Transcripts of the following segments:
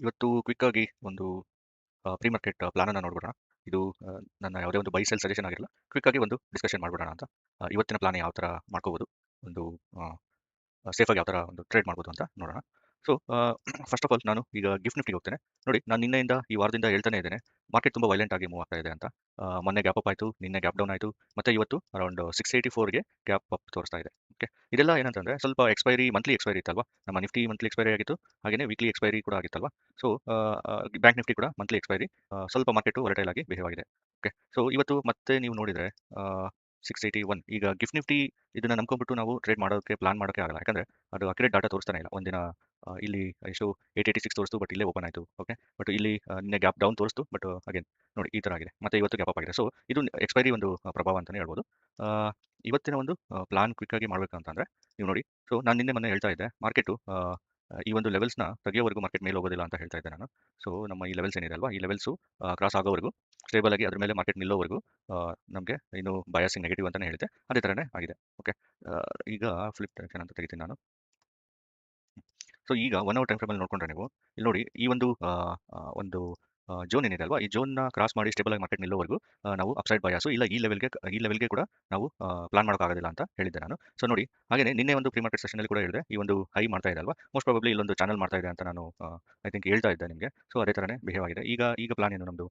ಇವತ್ತು ಕ್ವಿಕ್ ಆಗಿ ಒಂದು ಪ್ರೀ ಮಾರ್ಕೆಟ್ ಪ್ಲಾನ್ ಅನ್ನ ನೋಡ್ಬಿಡೋಣ. ಇದು ನನ್ನ ಯಾವುದೇ ಒಂದು ಬೈ ಸೆಲ್ ಸಜೆಷನ್ ಆಗಿರಲ್ಲ. ಕ್ವಿಕ್ ಆಗಿ ಒಂದು ಡಿಸ್ಕಷನ್ ಮಾಡ್ಬಿಡೋಣ ಅಂತ. ಇವತ್ತಿನ ಪ್ಲಾನ್ ಯಾವ ತರ ಮಾಡ್ಕೋಬಹುದು, ಒಂದು ಸೇಫ್ ಆಗಿ ಯಾವ ತರ ಒಂದು ಟ್ರೇಡ್ ಮಾಡ್ಬೋದು ಅಂತ ನೋಡೋಣ. ಸೊ ಫಸ್ಟ್ ಆಫ್ ಆಲ್ ನಾನು ಈಗ ಗಿಫ್ಟ್ ನಿಫ್ಟಿಗೆ ಹೋಗ್ತೇನೆ. ನೋಡಿ, ನಾನು ನಿನ್ನೆಯಿಂದ ಈ ವಾರದಿಂದ ಹೇಳ್ತಾನೆ ಇದ್ದೇನೆ, ಮಾರ್ಕೆಟ್ ತುಂಬಾ ವೈಲೆಂಟ್ ಆಗಿ ಮೂವ್ ಆಗ್ತಾ ಇದೆ ಅಂತ. ಮೊನ್ನೆ ಗ್ಯಾಪ್ ಅಪ್ ಆಯಿತು, ನಿನ್ನೆ ಗ್ಯಾಪ್ ಡೌನ್ ಆಯಿತು, ಮತ್ತೆ ಇವತ್ತು ಅರೌಂಡ್ 684ಗೆ ಗ್ಯಾಪ್ ಅಪ್ ತೋರಿಸ್ತಾ ಇದೆ. ಓಕೆ, ಇದೆಲ್ಲ ಏನಂತಂದ್ರೆ ಸ್ವಲ್ಪ ಎಕ್ಸ್ಪೈರಿ, ಮಂತ್ಲಿ ಎಕ್ಸ್ಪೈರಿ ಇತ್ತಲ್ವಾ. ನಮ್ಮ ನಿಫ್ಟಿ ಮಂತ್ಲಿ ಎಕ್ಸ್ಪೈರಿ ಆಗಿತ್ತು, ಹಾಗೇನೇ ವೀಕ್ಲಿ ಎಕ್ಸ್ಪೈರಿ ಕೂಡ ಆಗಿತ್ತಲ್ವಾ. ಸೊ ಬ್ಯಾಂಕ್ ನಿಫ್ಟಿ ಕೂಡ ಮಂತ್ಲಿ ಎಕ್ಸ್ಪೈರಿ. ಸ್ವಲ್ಪ ಮಾರ್ಕೆಟ್ ವೊಲಟೈಲ್ ಆಗಿ ಬಿಹೇವ್ ಆಗಿದೆ. ಓಕೆ, ಸೊ ಇವತ್ತು ಮತ್ತೆ ನೀವು ನೋಡಿದ್ರೆ 681 ಈಗ ಗಿಫ್ಟ್ ನಿಫ್ಟಿ, ಇದನ್ನ ನಂಬ್ಕೊಂಡ್ಬಿಟ್ಟು ನಾವು ಟ್ರೇಡ್ ಮಾಡೋಕೆ ಪ್ಲಾನ್ ಮಾಡೋಕೆ ಆಗಲ್ಲ. ಯಾಕಂದ್ರೆ ಅದು ಅಕ್ಯುರೇಟ್ ಡಾಟಾ ತೋರಿಸ್ತಾನೆ ಇಲ್ಲ. ಒಂದಿನ ಇಲ್ಲಿ ಎಷ್ಟು 886 ತೋರಿಸ್ತು, ಬಟ್ ಇಲ್ಲೇ ಓಪನ್ ಆಯಿತು. ಓಕೆ, ಬಟ್ ಇಲ್ಲಿ ನಿನ್ನೆ ಗ್ಯಾಪ್ ಡೌನ್ ತೋರಿಸ್ತು, ಬಟ್ ಅಗೇನ್ ನೋಡಿ ಈ ತರ ಆಗಿದೆ. ಮತ್ತೆ ಇವತ್ತು ಗ್ಯಾಪ್ ಅಪ್ ಆಗಿದೆ. ಸೊ ಇದು ಎಕ್ಸ್ಪೈರಿ ಒಂದು ಪ್ರಭಾವ ಅಂತಾನೆ ಹೇಳ್ಬೋದು. ಆ, ಇವತ್ತಿನ ಒಂದು ಪ್ಲಾನ್ ಕ್ವಿಕ್ ಆಗಿ ಮಾಡ್ಬೇಕು ಅಂತಂದ್ರೆ ನೀವು ನೋಡಿ. ಸೊ ನಾನು ನಿನ್ನೆ ಮೊನ್ನೆ ಹೇಳ್ತಾ ಇದ್ದೆ, ಮಾರ್ಕೆಟು ಈ ಒಂದು ಲೆವೆಲ್ಸ್ನ ತೆಗಿಯೋವರೆಗೂ ಮಾರ್ಕೆಟ್ ಮೇಲೆ ಹೋಗೋದಿಲ್ಲ ಅಂತ ಹೇಳ್ತಾ ಇದ್ದೆ ನಾನು. ಸೊ ನಮ್ಮ ಈ ಲೆವೆಲ್ಸ್ ಏನಿದೆ ಅಲ್ವಾ, ಈ ಲೆವೆಲ್ಸು ಕ್ರಾಸ್ ಆಗೋವರೆಗೂ ಸ್ಟೇಬಲ್ ಆಗಿ ಅದ್ರ ಮೇಲೆ ಮಾರ್ಕೆಟ್ ನಿಲ್ಲೋವರೆಗೂ ನಮಗೆ ಇನ್ನು ಬಯಾಸಿಂಗ್ ನೆಗೆಟಿವ್ ಅಂತಾನೆ ಹೇಳಿದೆ. ಅದೇ ಥರನೇ ಆಗಿದೆ. ಓಕೆ, ಈಗ ಫ್ಲಿಪ್ ಟೆನ್ಷನ್ ಅಂತ ತೆಗಿತೀನಿ ನಾನು. ಸೊ ಈಗ 1 ಅವರ್ ಟೈಮ್ ಫ್ರೇಮಲ್ಲಿ ನೋಡ್ಕೊಂಡ್ರೆ ನೀವು ಇಲ್ಲಿ ನೋಡಿ, ಈ ಒಂದು ಜೋನ್ ಏನಿದೆ ಅಲ್ವಾ, ಈ ಜೋನ್ನ ಕ್ರಾಸ್ ಮಾಡಿ ಸ್ಟೇಬಲ್ ಆಗಿ ಮಾರ್ಕೆಟ್ ನಿಲ್ಲೋವರೆಗೂ ನಾವು ಅಪ್ಸೈಡ್ ಬಯಾಸು ಇಲ್ಲ ಈ ಲೆವೆಲ್ಗೆ ಕೂಡ ಪ್ಲಾನ್ ಮಾಡೋಕ್ಕಾಗೋದಿಲ್ಲ ಅಂತ ಹೇಳಿದ್ದೆ ನಾನು. ಸೊ ನೋಡಿ, ಹಾಗೇನೆ ನಿನ್ನೆ ಒಂದು ಪ್ರೀ ಮಾರ್ಕೆಟ್ ಸೆಷನಲ್ಲಿ ಕೂಡ ಹೇಳಿದೆ, ಈ ಒಂದು ಹೈ ಮಾಡ್ತಾ ಇದೆ ಅಲ್ವಾ, ಮೋಸ್ಟ್ ಪ್ರಾಬಬ್ಲಿ ಇಲ್ಲೊಂದು ಚಾನಲ್ ಮಾಡ್ತಾ ಇದೆ ಅಂತ ನಾನು ಐ ಥಿಂಕ್ ಹೇಳ್ತಾ ಇದ್ದೆ ನಿಮಗೆ. ಸೊ ಅದೇ ಥರನೇ ಬಿಹೇವ್ ಆಗಿದೆ. ಈಗ ಪ್ಲಾನ್ ಏನು ನಮ್ಮದು.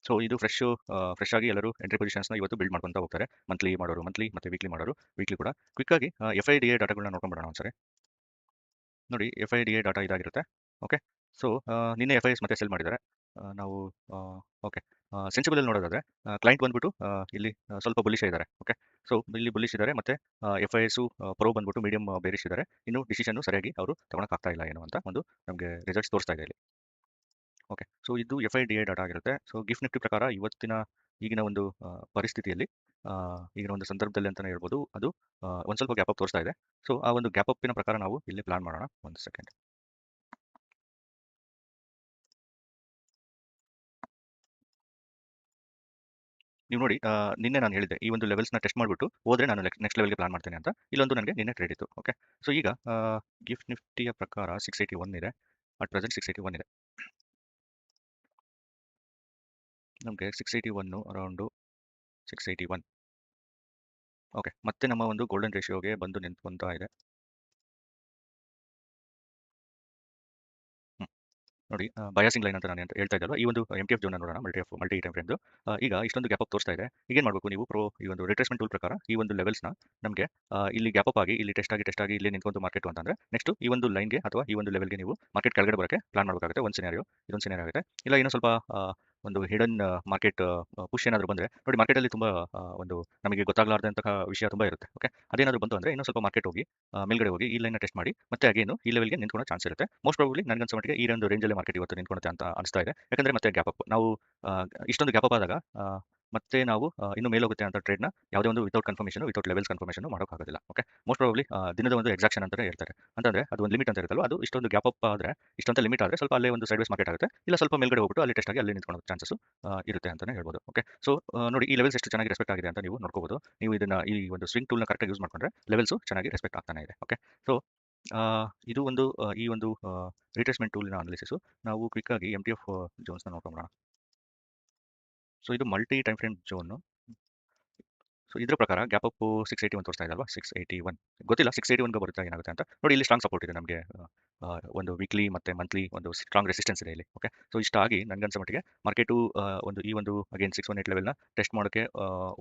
ಸೊ ಇದು ಫ್ರೆಶ್ ಆಗಿ ಎಲ್ಲರೂ ಎಂಟ್ರಿ ಪೊಸಿಷನ್ಸ್ನ ಇವತ್ತು ಬಿಲ್ಡ್ ಮಾಡ್ಕೊಂತ ಹೋಗ್ತಾರೆ. ಮಂತ್ಲಿ ಮಾಡೋರು ಮಂತ್ಲಿ, ಮತ್ತೆ ವೀಕ್ಲಿ ಮಾಡೋರು ವೀಕ್ಲಿ ಕೂಡ. ಕ್ವಿಕ್ ಆಗಿ FIDA ಡಾಟಾಗಳನ್ನ ನೋಡ್ಕೊಂಡ್ಬಿಡೋಣ ಒಂದ್ಸರಿ. ನೋಡಿ, FIDA ಡಾಟಾ ಇದಾಗಿರುತ್ತೆ. ಓಕೆ, ಸೊ ನಿನ್ನೆ FIS ಮತ್ತೆ ಸೆಲ್ ಮಾಡಿದ್ದಾರೆ. ನಾವು ಓಕೆ, ಸೆನ್ಸಿಬಲ್ ನೋಡೋದಾದ್ರೆ ಕ್ಲೈಂಟ್ ಬಂದ್ಬಿಟ್ಟು ಇಲ್ಲಿ ಸ್ವಲ್ಪ ಬುಲಿಶ್ ಇದ್ದಾರೆ. ಓಕೆ, ಸೊ ಇಲ್ಲಿ ಬುಲಿಶ್ ಇದ್ದಾರೆ, ಮತ್ತೆ FIS ಪ್ರೋ ಬಂದ್ಬಿಟ್ಟು ಮೀಡಿಯಂ ಬೇರಿಶ್ ಇದ್ದಾರೆ. ಇನ್ನು ಡಿಸಿಷನ್ ಸರಿಯಾಗಿ ಅವರು ತಗೊಳಕ್ ಆಗ್ತಾ ಇಲ್ಲ ಏನು ಅಂತ ಒಂದು ನಮಗೆ ರಿಸಲ್ಟ್ಸ್ ತೋರಿಸ್ತಾ ಇದೆ ಇಲ್ಲಿ. ಓಕೆ, ಸೊ ಇದು FIDA ಡಾಟಾ ಆಗಿರುತ್ತೆ. ಸೊ ಗಿಫ್ಟ್ ನಿಫ್ಟಿ ಪ್ರಕಾರ ಈಗಿನ ಒಂದು ಪರಿಸ್ಥಿತಿಯಲ್ಲಿ, ಈಗಿನ ಒಂದು ಸಂದರ್ಭದಲ್ಲಿ ಅಂತಾನೆ ಹೇಳ್ಬೋದು, ಅದು ಒಂದು ಸ್ವಲ್ಪ ಗ್ಯಾಪ್ ಅಪ್ ತೋರಿಸ್ತಾ ಇದೆ. ಸೊ ಆ ಒಂದು ಗ್ಯಾಪ್ ಅಪ್ಪಿನ ಪ್ರಕಾರ ನಾವು ಇಲ್ಲಿ ಪ್ಲಾನ್ ಮಾಡೋಣ. ಒಂದು ಸೆಕೆಂಡ್. ನೀವು ನೋಡಿ, ನಿನ್ನೆ ನಾನು ಹೇಳಿದ್ದೆ, ಈ ಒಂದು ಲೆವೆಲ್ಸ್ನ ಟೆಸ್ಟ್ ಮಾಡಿಬಿಟ್ಟು ಹೋದ್ರೆ ನಾನು ನೆಕ್ಸ್ಟ್ ಲೆವೆಲ್ಗೆ ಪ್ಲಾನ್ ಮಾಡ್ತೇನೆ ಅಂತ. ಇಲ್ಲೊಂದು ನನಗೆ ನಿನ್ನೆ ಟ್ರೇಡ್ ಇತ್ತು. ಓಕೆ, ಸೊ ಈಗ ಗಿಫ್ಟ್ ನಿಫ್ಟಿಯ ಪ್ರಕಾರ 681 ಇದೆ. ಅಟ್ ಪ್ರೆಸೆಂಟ್ 681 ಇದೆ. ನಮಗೆ 681 ಅರೌಂಡು 681. ಓಕೆ, ಮತ್ತೆ ನಮ್ಮ ಒಂದು ಗೋಲ್ಡನ್ ರೇಷಿಯೋಗೆ ಬಂದು ನಿಂತ್ಕೊಂತಾ ಇದೆ. ನೋಡಿ, ಬಯಾಸಿಂಗ್ ಲೈನ್ ಅಂತ ನಾನು ಹೇಳ್ತಾ ಇದ್ದಲ್ವಾ, ಈ ಒಂದು MTF ಜೋನ್ ನೋಡೋಣ. ಮಲ್ಟಿ ಟೈಮ್ ಫ್ರೇಮ್ದು. ಈಗ ಇಷ್ಟೊಂದು ಗ್ಯಾಪ್ ಅಪ್ ತೋರಿಸ್ತಾ ಇದೆ. ಈಗೇನು ಮಾಡಬೇಕು ನೀವು, ಈ ಒಂದು ರಿಟ್ರೇಸ್ಮೆಂಟ್ ಟೂಲ್ ಪ್ರಕಾರ ಈ ಒಂದು ಲೆವೆಲ್ಸ್ನ ನಮಗೆ ಇಲ್ಲಿ ಗ್ಯಾಪ್ ಅಪ್ ಆಗಿ ಇಲ್ಲಿ ಟೆಸ್ಟ್ ಆಗಿ ಇಲ್ಲಿ ನಿಂತ್ಕೊಂಡು ಮಾರ್ಕೆಟ್ ಅಂತಂದ್ರೆ ನೆಕ್ಸ್ಟ್ ಈ ಒಂದು ಲೈನ್ಗೆ ಅಥವಾ ಈ ಒಂದು ಲೆವೆಲ್ಗೆ ನೀವು ಮಾರ್ಕೆಟ್ ಕೆಳಗಡೆ ಬರೋಕ್ಕೆ ಪ್ಲಾನ್ ಮಾಡಬೇಕಾಗುತ್ತೆ. ಒಂದು ಸಿನಾರಿಯೋ, ಇದೊಂದು ಸಿನಾರಿಯೋ ಆಗುತ್ತೆ. ಇಲ್ಲ ಇನ್ನೂ ಸ್ವಲ್ಪ ಒಂದು ಹಿಡನ್ ಮಾರ್ಕೆಟ್ ಪುಷ್ ಏನಾದರೂ ಬಂದರೆ ನೋಡಿ, ಮಾರ್ಕೆಟಲ್ಲಿ ತುಂಬ ಒಂದು ನಮಗೆ ಗೊತ್ತಾಗಲಾರ್ದಂತಹ ವಿಷಯ ತುಂಬ ಇರುತ್ತೆ. ಓಕೆ, ಅದೇನಾದರೂ ಬಂತು ಅಂದರೆ ಇನ್ನೂ ಸ್ವಲ್ಪ ಮಾರ್ಕೆಟ್ ಹೋಗಿ ಮೇಲ್ಗಡೆ ಹೋಗಿ ಈ ಲೈನ್ನ ಟೆಸ್ಟ್ ಮಾಡಿ ಮತ್ತೆ ಅಗೇನು ಈ ಲೆವೆಲ್ಗೆ ನಿಂತ್ಕೊಳ್ಳೋ ಚಾನ್ಸ್ ಇರುತ್ತೆ. ಮೋಸ್ಟ್ ಪ್ರಾಬಬ್ಲಿ ನನಗನ್ಸೋ ಮಟ್ಟಿಗೆ ಈ ಒಂದು ರೇಂಜಲ್ಲಿ ಮಾರ್ಕೆಟ್ ಇವತ್ತು ನಿಂತ್ಕೊಳ್ಳುತ್ತೆ ಅಂತ ಅನಿಸ್ತಾ ಇದೆ. ಯಾಕಂದ್ರೆ ಮತ್ತೆ ಗ್ಯಾಪ್ ಅಪ್ ನಾವು ಆ, ಇಷ್ಟೊಂದು ಗ್ಯಾಪ್ ಅಪ್ ಆದಾಗ ಮತ್ತೆ ನಾವು ಇನ್ನು ಮೇಲೋಗುತ್ತೆ ಅಂತ ಟ್ರೇಡ್ನ ಯಾವುದೇ ಒಂದು ವಿತೌಟ್ ಲೆವೆಲ್ಸ್ ಕನ್ಫರ್ಮೇಷನ್ ಮಾಡೋಕ್ಕಾಗೋದಿಲ್ಲ. ಓಕೆ, ಮೋಸ್ಟ್ ಪ್ರಾಬಬ್ಲಿ ದಿನದ ಒಂದು ಎಕ್ಸಾಕ್ಷನ್ ಅಂತಾನೆ ಹೇಳ್ತಾರೆ. ಅಂತಂದ್ರೆ ಅದು ಒಂದು ಲಿಮಿಟ್ ಅಂತ ಇರುತ್ತಲ್ವ, ಅದು ಇಷ್ಟೊಂದು ಗ್ಯಾಪ್ ಅಪ್ ಆದರೆ, ಇಷ್ಟಂತ ಲಿಮಿಟ್ ಆದರೆ ಸ್ವಲ್ಪ ಅಲ್ಲೇ ಒಂದು ಸೈಡ್ವೇಸ್ ಮಾರ್ಕೆಟ್ ಆಗುತ್ತೆ. ಇಲ್ಲ ಸ್ವಲ್ಪ ಮೇಲ್ಗಡೆ ಹೋಗ್ಬಿಟ್ಟು ಅಲ್ಲಿ ಟೆಸ್ಟ್ ಆಗಿ ಅಲ್ಲಿ ನಿಂತ್ಕೊಳ್ಳೋ ಚಾನ್ಸಸ್ ಇರುತ್ತೆ ಅಂತಾನೆ ಹೇಳ್ಬೋದು. ಓಕೆ, ಸೊ ನೋಡಿ, ಈ ಲೆವೆಲ್ಸ್ ಎಷ್ಟು ಚೆನ್ನಾಗಿ ರೆಸ್ಪೆಕ್ಟ್ ಆಗಿದೆ ಅಂತ ನೀವು ನೋಡ್ಕೋಬಹುದು. ನೀವು ಇದನ್ನ ಈ ಒಂದು ಸ್ವಿಂಗ್ ಟೂಲ್ನ ಕರೆಕ್ಟಾಗಿ ಯೂಸ್ ಮಾಡ್ಕೊಂಡ್ರೆ ಲೆವೆಲ್ಸು ಚೆನ್ನಾಗಿ ರೆಸ್ಪೆಕ್ಟ್ ಆಗ್ತಾನೆ ಇದೆ. ಓಕೆ, ಸೊ ಇದು ಒಂದು ಈ ಒಂದು ರಿಟ್ರೇಸ್ಮೆಂಟ್ ಟೂಲಿನ ಅನಾಲಿಸಿಸು. ನಾವು ಕ್ವಿಕ್ ಆಗಿ MTF ಜೋನ್ಸ್ನ ನೋಡ್ಕೊಂಬೋಣ. ಸೊ ಇದು multi time frame zone. So ಇದ್ರ ಪ್ರಕಾರ ಗ್ಯಾಪ್ ಅಪ್ 681 ತೋರಿಸ್ತಾ ಇದೆ ಅಲ್ವಾ, 681 ಗೊತ್ತಿಲ್ಲ 681ಗೆ ಬರುತ್ತೆ ಏನಾಗುತ್ತೆ ಅಂತ. ನೋಡಿ, ಇಲ್ಲಿ ಸ್ಟ್ರಾಂಗ್ ಸಪೋರ್ಟ್ ಇದೆ ನಮಗೆ. ಒಂದು ವೀಕ್ಲಿ ಮತ್ತೆ ಮಂತ್ಲಿ ಒಂದು ಸ್ಟ್ರಾಂಗ್ ರೆಸಿಸ್ಟೆನ್ಸ್ ಇದೆ ಇಲ್ಲಿ. ಓಕೆ, ಸೊ ಇಷ್ಟಾಗಿ ನನಗನ್ಸೋ ಮಟ್ಟಿಗೆ ಮಾರ್ಕೆಟು ಒಂದು ಅಗೇನ್ 618 ಲೆವೆಲ್ನ ಟೆಸ್ಟ್ ಮಾಡೋಕ್ಕೆ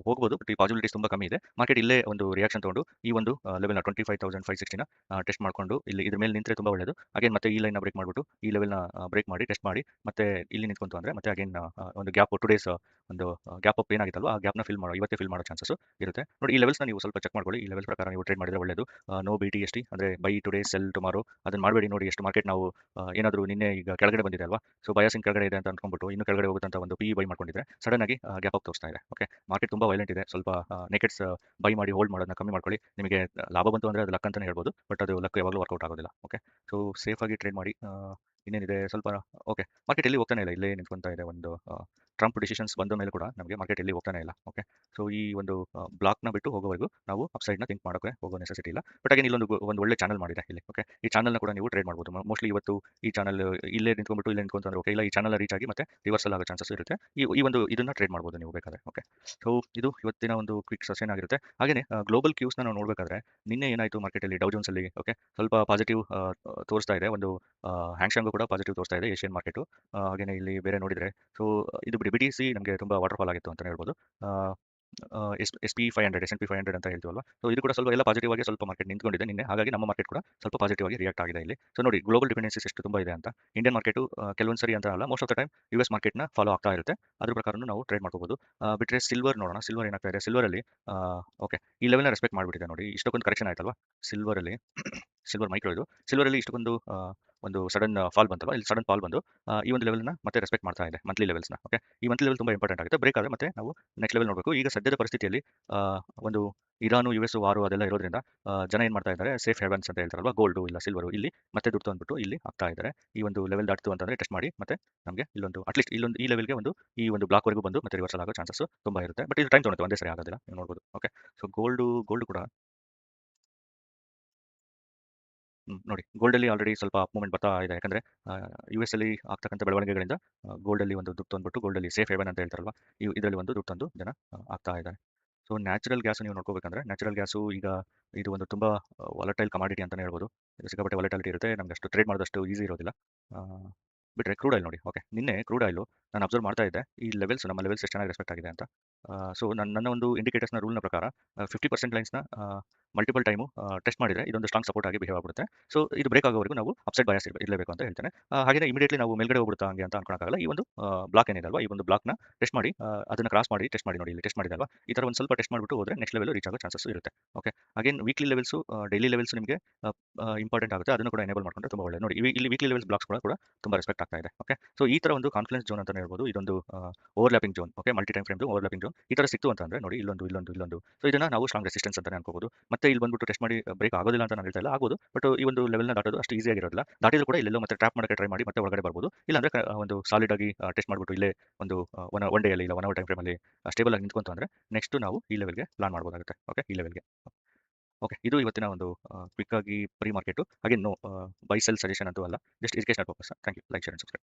ಹೋಗ್ಬೋದು, ಬಟ್ ಈ ಪಾಸಿಬಿಲಿಟೀಸ್ ತುಂಬ ಕಮ್ಮಿ ಇದೆ. ಮಾರ್ಕೆಟ್ ಇಲ್ಲೇ ಒಂದು ರಿಯಾಕ್ಷನ್ ತೊಗೊಂಡು ಈ ಒಂದು ಲೆವೆಲ್ನ 25,560ನ ಟೆಸ್ಟ್ ಮಾಡಿಕೊಂಡು ಇಲ್ಲಿ ಇದ್ರ ಮೇಲೆ ನಿಂತರೆ ತುಂಬ ಒಳ್ಳೆಯದು. ಅಗೇನ್ ಮತ್ತೆ ಈ ಲೈನ್ನ ಬ್ರೇಕ್ ಮಾಡಿಬಿಟ್ಟು ಈ ಲೆವೆಲ್ನ ಬ್ರೇಕ್ ಮಾಡಿ ಟೆಸ್ಟ್ ಮಾಡಿ ಮತ್ತೆ ಇಲ್ಲಿ ನಿಂತ್ಕೊಂತು ಅಂದರೆ ಮತ್ತೆ ಅಗೇನ್ ಒಂದು ಗ್ಯಾಪ್ ಟು ಡೇಸ್ ಒಂದು ಗ್ಯಾಪ್ ಅಪ್ ಏನಾಗಿತ್ತಲ್ವ, ಆ ಗ್ಯಾಪ್ನ ಇವತ್ತೇ ಫಿಲ್ ಮಾಡೋ ಚಾನ್ಸಸ್ ಇರುತ್ತೆ. ನೋಡಿ, ಈ ಲೆವೆಲ್ಸ್ನ ನೀವು ಸ್ವಲ್ಪ ಚೆಕ್ ಮಾಡ್ಕೊಳ್ಳಿ. ಈ ಲೆವೆಲ್ ಪ್ರಕಾರ ನೀವು ಟ್ರೇಡ್ ಮಾಡಿದ್ರೆ ಒಳ್ಳೆಯದು. ನೋ BTST ಅಂದರೆ ಬೈ ಟುಡೇ ಸೆಲ್ ಟುಮಾರೋ ಅದನ್ನ ಮಾಡಬೇಡಿ. ನೋಡಿ, ಎಷ್ಟು ಮಾರ್ಕೆಟ್ ನಾವು ಏನಾದರೂ ನಿನ್ನೆ ಈಗ ಕೆಳಗಡೆ ಬಂದಿದೆ ಅಲ್ವಾ, ಸೊ ಬಯಾಸಿಂಗ್ ಕೆಳಗಡೆ ಇದೆ ಅಂತ ಅನ್ಕೊಂಡ್ಬಿಟ್ಟು ಇನ್ನು ಕೆಳಗಡೆ ಹೋಗುತ್ತಂತ ಒಂದು PE ಬೈ ಮಾಡ್ಕೊಂಡಿದ್ರೆ ಸಡನ್ ಆಗಿ ಗ್ಯಾಪ್ ಅಪ್ ತೋರಿಸ್ತಾ ಇದೆ. ಓಕೆ, ಮಾರ್ಕೆಟ್ ತುಂಬ ವೈಲೆಂಟ್ ಇದೆ. ಸ್ವಲ್ಪ ನೆಕೆಟ್ಸ್ ಬೈ ಮಾಡಿ ಹೋಲ್ಡ್ ಮಾಡೋದನ್ನ ಕಮ್ಮಿ ಮಾಡ್ಕೊಳ್ಳಿ. ನಿಮಗೆ ಲಾಭ ಬಂತು ಅಂದರೆ ಅದು ಲಕ್ ಅಂತಲೇ ಹೇಳ್ಬೋದು, ಬಟ್ ಅದು ಲಕ್ ಯಾವಾಗಲೂ ವರ್ಕೌಟ್ ಆಗೋದಿಲ್ಲ. ಓಕೆ, ಸೊ ಸೇಫ್ ಆಗಿ ಟ್ರೇಡ್ ಮಾಡಿ. ಇನ್ನೇನಿದೆ ಸ್ವಲ್ಪ. ಓಕೆ, ಮಾರ್ಕೆಟ್ ಎಲ್ಲಿ ಹೋಗ್ತಾನೆ ಇಲ್ಲ, ಇಲ್ಲೇ ನಿಂತ್ಕೊಂತ ಇದೆ. ಒಂದು ಟ್ರಂಪ್ ಡಿಸಿಷನ್ಸ್ ಬಂದ ಮೇಲೆ ಕೂಡ ನಮಗೆ ಮಾರ್ಕೆಟ್ ಎಲ್ಲಿ ಹೋಗ್ತಾನೆ ಇಲ್ಲ. ಓಕೆ, ಸೊ ಈ ಒಂದು ಬ್ಲಾಕ್ನ ಬಿಟ್ಟು ಹೋಗೋವರೆಗೂ ನಾವು ಅಪ್ಸೈಡ್ನ ಥಿಂಕ್ ಮಾಡೋಕ್ಕೆ ಹೋಗೋ ನೆಸೆಸಿಟಿ ಇಲ್ಲ. ಬಟ್ ಅಗೇನ್ ಇಲ್ಲೊಂದು ಒಂದು ಒಳ್ಳೆ ಚಾನಲ್ ಮಾಡಿದೆ ಇಲ್ಲಿ. ಓಕೆ, ಈ ಚಾನಲ್ನ ಕೂಡ ನೀವು ಟ್ರೇಡ್ ಮಾಡ್ಬೋದು. ಮೋಸ್ಟ್ಲಿ ಇವತ್ತು ಈ ಚಾನಲ್ ಇಲ್ಲೇ ನಿಂತ್ಕೊಂಡ್ಬಿಟ್ಟು ಇಲ್ಲೇ ನಿಂತ್ಕೊಂಡ್ರೆ ಓಕೆ, ಇಲ್ಲ ಈ ಚಾನಲ್ ರೀಚ್ ಆಗಿ ಮತ್ತೆ ರಿವರ್ಸಲ್ ಆಗೋ ಚಾನ್ಸಸ್ ಇರುತ್ತೆ. ಈ ಒಂದು ಇದನ್ನ ಟ್ರೇಡ್ ಮಾಡ್ಬೋದು ನೀವು ಬೇಕಾದ್ರೆ. ಓಕೆ, ಸೊ ಇದು ಇವತ್ತಿನ ಒಂದು ಕ್ವಿಕ್ ಸೆಷನ್ ಆಗಿರುತ್ತೆ. ಹಾಗೇನೆ ಗ್ಲೋಬಲ್ ಕ್ಯೂಸ್ನ ನಾವು ನೋಡಬೇಕಾದ್ರೆ ನಿನ್ನೆ ಏನಾಯಿತು ಮಾರ್ಕೆಟಲ್ಲಿ ಡೌ ಜೋನ್ಸಲ್ಲಿ ಓಕೆ ಸ್ವಲ್ಪ ಪಾಸಿಟಿವ್ ತೋರಿಸ್ತಾ ಇದೆ. ಒಂದು ಹ್ಯಾಂಗ್ಶಾಂಗು ಕೂಡ ಪಾಸಿಟಿವ್ ತೋರಿಸ್ತಾ ಇದೆ ಏಷ್ಯನ್ ಮಾರ್ಕೆಟು. ಹಾಗೇನೆ ಇಲ್ಲಿ ಬೇರೆ ನೋಡಿದರೆ ಸೊ ಇದು ಬಿಡಿ BTC ನಮಗೆ ತುಂಬ ವಾಟರ್ ಫಾಲ್ ಆಗಿತ್ತು ಅಂತಲೇ ಹೇಳ್ಬೋದು. SP 500 S&P 500 ಅಂತ ಹೇಳ್ತೀವಲ್ವಾ, ಸೊ ಇದು ಕೂಡ ಸ್ವಲ್ಪ ಎಲ್ಲ ಪಾಸಿಟಿವ್ ಆಗಿ ಸ್ವಲ್ಪ ಮಾರ್ಕೆಟ್ ನಿಂತ್ಕೊಂಡಿದೆ ನಿನ್ನೆ. ಹಾಗಾಗಿ ನಮ್ಮ ಮಾರ್ಕೆಟ್ ಕೂಡ ಸ್ವಲ್ಪ ಪಾಸಿಟಿವ್ ಆಗಿ ರಿಯಾಕ್ಟ್ ಆಗಿದೆ ಇಲ್ಲಿ. ಸೊ ನೋಡಿ ಗ್ಲೋಬಲ್ ಡಿಪೆಂಡೆನ್ಸೀಸ್ ಎಷ್ಟು ತುಂಬ ಇದೆ ಅಂತ. ಇಂಡಿಯನ್ ಮಾರ್ಕೆಟು ಕೆಲವೊಂದು ಸರಿ ಅಂತ ಅಲ್ಲ, most of the time US ಮಾರ್ಕೆಟ್ನ ಫಾಲೋ ಆಗ್ತಾ ಇರುತ್ತೆ. ಅದ್ರ ಪ್ರಕಾರನೂ ನಾವು ಟ್ರೇಡ್ ಮಾಡ್ಕೋಬಹುದು. ಬಿಟ್ಟರೆ ಸಿಲ್ವರ್ ನೋಡೋಣ. ಸಿಲ್ವರ್ ಏನಾಗ್ತಾ ಇದೆ, ಸಿಲ್ವರಲ್ಲಿ ಓಕೆ ಈ ಲೆವೆಲ್ನ ರೆಸ್ಪೆಕ್ಟ್ ಮಾಡಿಬಿಟ್ಟಿದೆ ನೋಡಿ. ಇಷ್ಟಕ್ಕೊಂದು ಕರೆಕ್ಷನ್ ಆಯ್ತಲ್ವಾ ಸಿಲ್ವರಲ್ಲಿ. ಸಿಲ್ವರ್ ಮೈಕ್ರೋ ಇದು. ಸಿಲ್ವರಲ್ಲಿ ಇಷ್ಟಕ್ಕೊಂದು ಒಂದು ಸಡನ್ ಫಾಲ್ ಬಂತಲ್ವಾ, ಇಲ್ಲಿ ಸಡನ್ ಫಾಲ್ ಬಂದು ಈ ಒಂದು ಲೆವೆಲ್ನ ಮತ್ತೆ ರೆಸ್ಪೆಕ್ಟ್ ಮಾಡ್ತಾ ಇದೆ, ಮಂತ್ಲಿ ಲೆವೆಲ್ಸ್ನ. ಓಕೆ, ಈ ಮಂತ್ಲಿ ಲೆವೆಲ್ ತುಂಬ ಇಂಪಾರ್ಟೆಂಟ್ ಆಗುತ್ತೆ. ಬ್ರೇಕ್ ಆದರೆ ಮತ್ತೆ ನಾವು ನೆಕ್ಸ್ಟ್ ಲೆವೆಲ್ ನೋಡಬೇಕು. ಈಗ ಸದ್ಯದ ಪರಿಸ್ಥಿತಿಯಲ್ಲಿ ಒಂದು ಇರಾನು US ವಾರು ಅದೆಲ್ಲ ಇರೋದ್ರಿಂದ ಜನ ಏನು ಮಾಡ್ತಾ ಇದ್ದಾರೆ, ಸೇಫ್ ಹೆವನ್ಸ್ ಅಂತ ಹೇಳ್ತಾರಲ್ವಾ, ಗೋಲ್ಡು ಇಲ್ಲ ಸಿಲ್ವರು ಇಲ್ಲಿ ಮತ್ತೆ ದುಡ್ಡು ಅಂದ್ಬಿಟ್ಟು ಇಲ್ಲಿ ಹಾಕ್ತಾ ಇದ್ದಾರೆ. ಈ ಒಂದು ಲೆವೆಲ್ ದಾಟಿತು ಅಂತಂದರೆ ಟೆಸ್ಟ್ ಮಾಡಿ ಮತ್ತೆ ನಮಗೆ ಇಲ್ಲೊಂದು ಅಟ್ಲೀಸ್ಟ್ ಇಲ್ಲೊಂದು ಈ ಲೆವೆಲ್ಗೆ ಈ ಒಂದು ಬ್ಲಾಕ್ವರೆಗೂ ಬಂದು ಮತ್ತೆ ರಿವರ್ಸಲ್ ಆಗೋ ಚಾನ್ಸಸ್ ತುಂಬ ಇರುತ್ತೆ. ಬಟ್ ಇದು ಟೈಮ್ ತೊಗೊಳುತ್ತೆ, ಒಂದೇ ಸರಿ ಆಗೋದಿಲ್ಲ, ನೀವು ನೋಡ್ಬೋದು. ಓಕೆ, ಸೊ ಗೋಲ್ಡು ಕೂಡ ನೋಡಿ ಗೋಲ್ಡಲ್ಲಿ ಆಲ್ರೆಡಿ ಸ್ವಲ್ಪ ಅಪ್ ಮೂವ್ಮೆಂಟ್ ಬರ್ತಾ ಇದೆ. ಯಾಕಂದರೆ US ಅಲ್ಲಿ ಆಗ್ತಕ್ಕಂಥ ಬೆಳವಣಿಗೆಗಳಿಂದ ಗೋಲ್ಡಲ್ಲಿ ಒಂದು ದುಡ್ಡು ತಂದುಬಿಟ್ಟು ಗೋಲ್ಡಲ್ಲಿ ಸೇಫ್ ಹೇವನ್ ಅಂತ ಹೇಳ್ತಾರಲ್ವಾ, ಇದರಲ್ಲಿ ಒಂದು ದುಡ್ಡು ತಂದು ಜನ ಆಗ್ತಾ ಇದ್ದಾರೆ. ಸೊ ನ್ಯಾಚುರಲ್ ಗ್ಯಾಸ್ ನೀವು ನೋಡ್ಕೋಬೇಕಂದ್ರೆ ನ್ಯಾಚುರಲ್ ಗ್ಯಾಸು ಈಗ ಇದು ಒಂದು ತುಂಬ ವಾಲಟೈಲ್ ಕಮಾಡಿಟಿ ಅಂತಲೇ ಹೇಳ್ಬೋದು. ಇದು ಸಿಕ್ಕಾಪಟ್ಟೆ ವಾಲಟಾಲಿಟಿ ಇರುತ್ತೆ, ನಮ್ಗೆ ಅಷ್ಟು ಟ್ರೇಡ್ ಮಾಡೋದಷ್ಟು ಈಸಿ ಇರೋದಿಲ್ಲ. ಬಿಟ್ಟರೆ ಕ್ರೂಡ್ ಆಯಿಲ್ ನೋಡಿ. ಓಕೆ, ನಿನ್ನೆ ಕ್ರೂಡ್ ಆಯಿಲು ನಾನು ಅಬ್ಸರ್ವ್ ಮಾಡ್ತಾ ಇದ್ದೆ, ಈ ಲೆವೆಲ್ಸ್ ನಮ್ಮ ಲೆವೆಲ್ಸ್ ಎಷ್ಟು ಚೆನ್ನಾಗಿ ರೆಸ್ಪೆಕ್ಟ್ ಆಗಿದೆ ಅಂತ. ಸೊ ನನ್ನ ಒಂದು ಇಂಡಿಕೇಟರ್ಸ್ನ ರೂಲ್ನ ಪ್ರಕಾರ 50% ಲೈನ್ಸ್ನ ಮಲ್ಟಿಪಲ್ ಟೈಮು ಟೆಸ್ಟ್ ಮಾಡಿದರೆ ಇದೊಂದು ಸ್ಟ್ರಾಂಗ್ ಸಪೋರ್ಟ್ ಆಗಿ ಬಿಹೇವ್ ಆಗ್ಬಿಡುತ್ತೆ. ಸೊ ಇದು ಬ್ರೇಕ್ ಆಗೋವರೆಗೂ ನಾವು ಅಪ್ಸೈಡ್ ಬಯಾಸ್ ಇರಲೇಬೇಕು ಅಂತ ಹೇಳ್ತೇನೆ. ಹಾಗೆಯೇ ಇಮಿಡಿಯೇಟ್ಲಿ ನಾವು ಮೇಲ್ಗಡೆ ಹೋಗ್ಬಿಡುತ್ತಾ ಹಂಗೆ ಅಂತ ಅನ್ಕೊಳಕ್ಕಾಗಲ್ಲ. ಈ ಒಂದು ಬ್ಲಾಕ್ ಏನಿದೆ ಅಲ್ವಾ, ಈ ಒಂದು ಬ್ಲಾಕ್ನ ಟೆಸ್ಟ್ ಮಾಡಿ ಅದನ್ನು ಕ್ರಾಸ್ ಮಾಡಿ ಟೆಸ್ಟ್ ಮಾಡಿ ನೋಡಿ. ಇಲ್ಲಿ ಟೆಸ್ಟ್ ಮಾಡಿದೆ ಅಲ್ವಾ, ಈ ಥರ ಒಂದು ಸ್ವಲ್ಪ ಟೆಸ್ಟ್ ಮಾಡಿಬಿಟ್ಟು ಹೋದರೆ ನೆಕ್ಸ್ಟ್ ಲೆವೆಲ್ ರೀಚ್ ಆಗೋ ಚಾನ್ಸಸ್ ಇರುತ್ತೆ. Okay, again weekly levels daily levels ನಿಮಗೆ ಇಂಪಾರ್ಟೆಂಟ್ ಆಗುತ್ತೆ. ಅದನ್ನು ಕೂಡ ಎನೇಬಲ್ ಮಾಡ್ಕೊಂಡ್ರೆ ತುಂಬ ಒಳ್ಳೆ ನೋಡಿ. ಇಲ್ಲಿ ವೀಕ್ಲಿ ಲೆವೆಲ್ಸ್ ಬ್ಲಾಕ್ಸ್ ಕೂಡ ತುಂಬ ರೆಸ್ಪೆಕ್ಟ್ ಆಗ್ತಾ ಇದೆ. ಓಕೆ, ಸೊ ಈ ಥರ ಒಂದು ಕಾನ್ಫಿಡೆನ್ಸ್ ಝೋನ್ ಅಂತ ಹೇಳ್ಬೋದು. ಇದೊಂದು overlapping zone. Okay, multi time ಫ್ರೇಮ್ದು ಓವರ್ಲ್ಯಾಪಿಂಗ್ ಝೋನ್ ಈ ಥರ ಸಿಕ್ತು ಅಂತಂದರೆ ನೋಡಿ, ಇಲ್ಲೊಂದು. ಸೊ ಇದನ್ನು ನಾವು ಸ್ಟ್ರಾಂಗ್ ರೆಸಿಸ್ಟೆನ್ಸ್ ಅಂತಾನೆ ಅನ್ಕೋಬಹುದು. ಮತ್ತೆ ಇಲ್ಲಿ ಬಂದ್ಬಿಟ್ಟು ಟೆಸ್ಟ್ ಮಾಡಿ ಬ್ರೇಕ್ ಆಗೋದಿಲ್ಲ ಅಂತ ನಾನು ಹೇಳ್ತಾ ಇಲ್ಲ, ಆಗೋದು. ಬಟ್ ಈ ಒಂದು ಲೆವೆಲ್ನ ದಾಟೋದು ಅಷ್ಟು ಈಸಿ ಆಗಿರೋದಿಲ್ಲ. ದಾಟಿದ್ರು ಕೂಡ ಇಲ್ಲೆಲ್ಲೋ ಮತ್ತೆ ಟ್ರ್ಯಾಪ್ ಮಾಡೋಕ್ಕೆ ಟ್ರೈ ಮಾಡಿ ಮತ್ತೆ ಒಳಗಡೆ ಬರ್ಬೋದು. ಇಲ್ಲಾಂದರೆ ಒಂದು ಸಾಲಿಡ್ ಆಗಿ ಟೆಸ್ಟ್ ಮಾಡಿಬಿಟ್ಟು ಇಲ್ಲೇ ಒಂದು ಒನ್ ಡೇಯಲ್ಲಿ ಇಲ್ಲ 1 ಅವರ್ ಟೈಮ್ ಫ್ರೇಮಲ್ಲಿ ಸ್ಟೇಬಲ್ ಆಗಿ ನಿಂತ್ಕೊಂತು ಅಂದರೆ ನೆಕ್ಸ್ಟ್ ನಾವು ಈ ಲೆವೆಲ್ಗೆ ಪ್ಲಾನ್ ಮಾಡ್ಬೋದಾಗುತ್ತೆ. ಓಕೆ, ಈ ಲೆವೆಲ್ಗೆ. ಓಕೆ, ಇದು ಇವತ್ತಿನ ಒಂದು ಕ್ವಿಕ್ ಆಗಿ ಪ್ರೀ ಮಾರ್ಕೆಟು. ಹಾಗೆ ನೋ ಬೈ ಸೆಲ್ ಸಜೆಷನ್ ಅಂತೂ ಅಲ್ಲ, just educational purpose. Thank you. Like, share and subscribe.